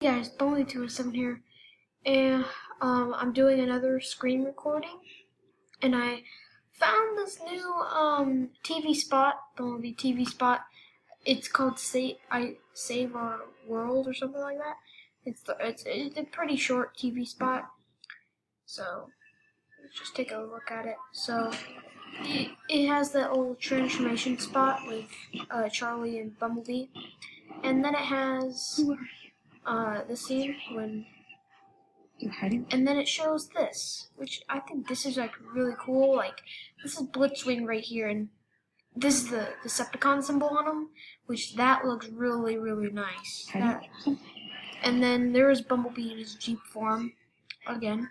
Hey guys, bumblebee217 here, and I'm doing another screen recording, and I found this new TV spot, Bumblebee TV spot. It's called Save Our World or something like that. It's a pretty short TV spot, so let's just take a look at it. So it has that old transformation spot with Charlie and Bumblebee, and then it has the scene when. And then it shows this, which I think this is like really cool. Like, this is Blitzwing right here, and this is the Decepticon symbol on him, which that looks really, really nice. And then there is Bumblebee in his Jeep form again.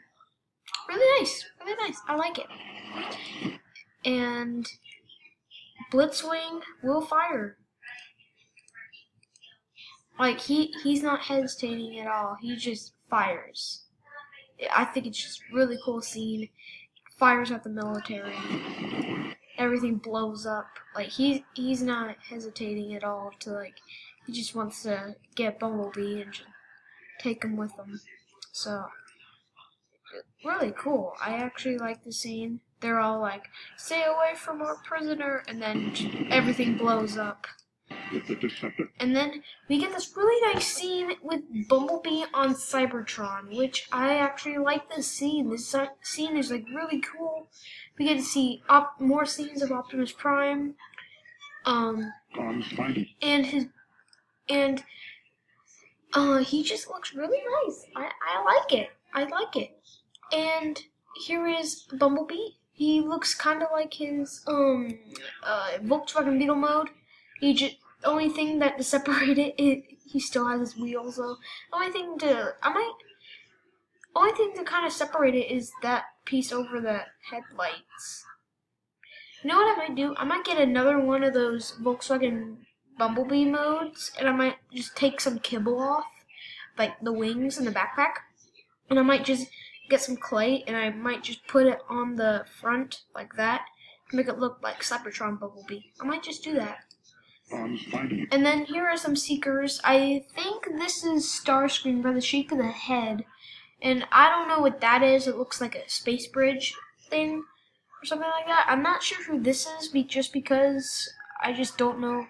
Really nice, really nice. I like it. And Blitzwing will fire. Like, he's not hesitating at all. He just fires. I think it's just a really cool scene. Fires at the military. Everything blows up. Like, he's not hesitating at all to, like, he just wants to get Bumblebee and just take him with him. So, really cool. I actually like the scene. They're all like, stay away from our prisoner, and then everything blows up. And then we get this really nice scene with Bumblebee on Cybertron, which I actually like this scene. This scene is like really cool. We get to see more scenes of Optimus Prime, and he just looks really nice. I like it. I like it. And here is Bumblebee. He looks kind of like his Volkswagen Beetle mode. The only thing that to separate it, he still has his wheels though. The only thing to kind of separate it is that piece over the headlights. You know what I might do? I might get another one of those Volkswagen Bumblebee modes, and I might just take some kibble off, like the wings and the backpack, and I might just get some clay, and I might just put it on the front like that to make it look like Cybertron Bumblebee. I might just do that. And then here are some seekers. I think this is Starscream by the shape of the head. And I don't know what that is. It looks like a space bridge thing or something like that. I'm not sure who this is just because I just don't know.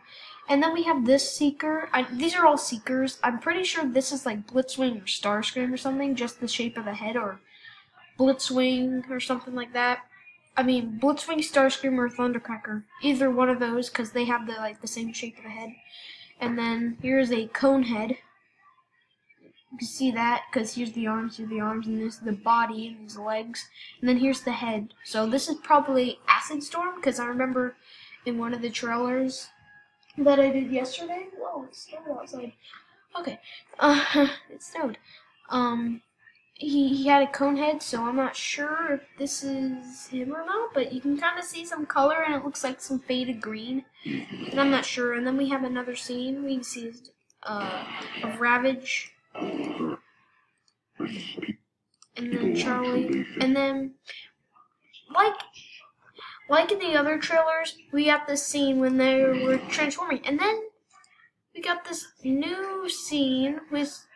And then we have this seeker. These are all seekers. I'm pretty sure this is like Blitzwing or Starscream or something. Just the shape of the head, or Blitzwing or something like that. I mean, Blitzwing, Starscream, or Thundercracker. Either one of those, because they have the same shape of the head. And then here's a cone head. You can see that, because here's the arms, and this is the body, and these legs. And then here's the head. So this is probably Acid Storm, because I remember in one of the trailers that I did yesterday. Whoa, it snowed outside. Okay. It snowed. He had a cone head, so I'm not sure if this is him or not, but you can kind of see some color, and it looks like some faded green, and I'm not sure. And then we have another scene. We can see of Ravage, and then Charlie, and then like in the other trailers, we got this scene when they were transforming, and then we got this new scene with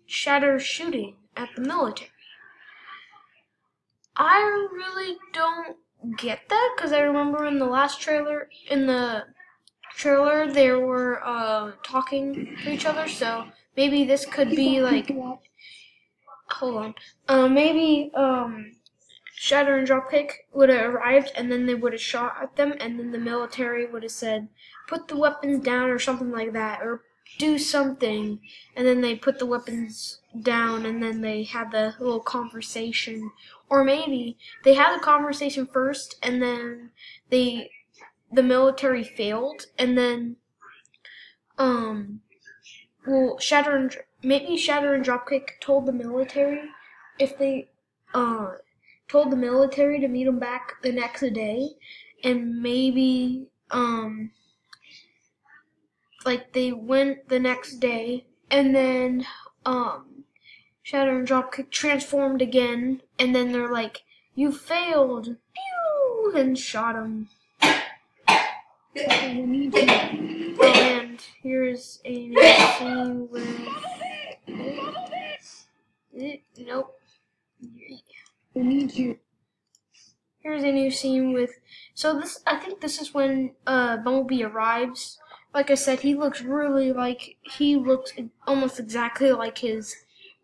Shatter shooting at the military. I really don't get that, because I remember in the last trailer, they were talking to each other, so maybe this could be like, hold on, maybe Shatter and Dropkick would have arrived, and then they would have shot at them, and then the military would have said, put the weapons down, or something like that, or do something, and then they put the weapons down, and then they had the little conversation. Or maybe they had the conversation first, and then the military failed, and then Shatter and Dropkick told the military told the military to meet them back the next day, and maybe like they went the next day, and then Shatter and Dropkick transformed again, and then they're like, you failed, pew, and shot him. And here's a scene with Nope. We need you. Here's a new scene with. So this, I think this is when Bumblebee arrives. Like I said, he looks really like almost exactly like his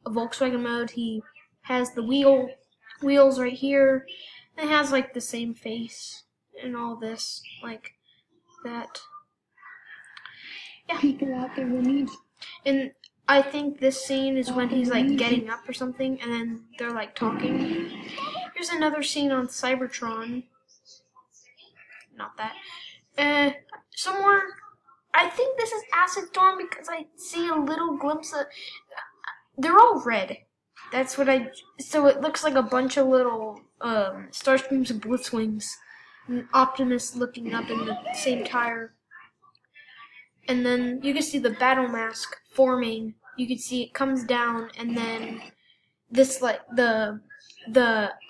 Volkswagen mode. He has the wheels right here. And it has like the same face and all this like that. Yeah. People out there will need you. And I think this scene is when he's like getting up or something, and then they're like talking. Here's another scene on Cybertron. Not that. Somewhere. I think this is Acid Storm because I see a little glimpse of. They're all red. That's what I. So it looks like a bunch of little Starscreams and Blitzwings, and Optimus looking up in the same tire. And then you can see the battle mask forming. You can see it comes down, and then this like the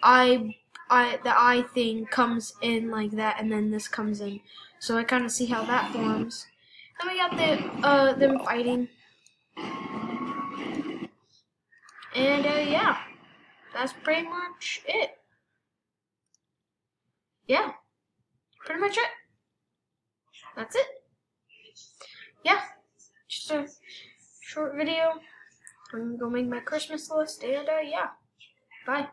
eye thing comes in like that, and then this comes in. So I kind of see how that forms. Then we got them fighting, and yeah, that's pretty much it. Yeah, pretty much it. That's it. Yeah, just a short video. I'm gonna go make my Christmas list, and yeah, bye.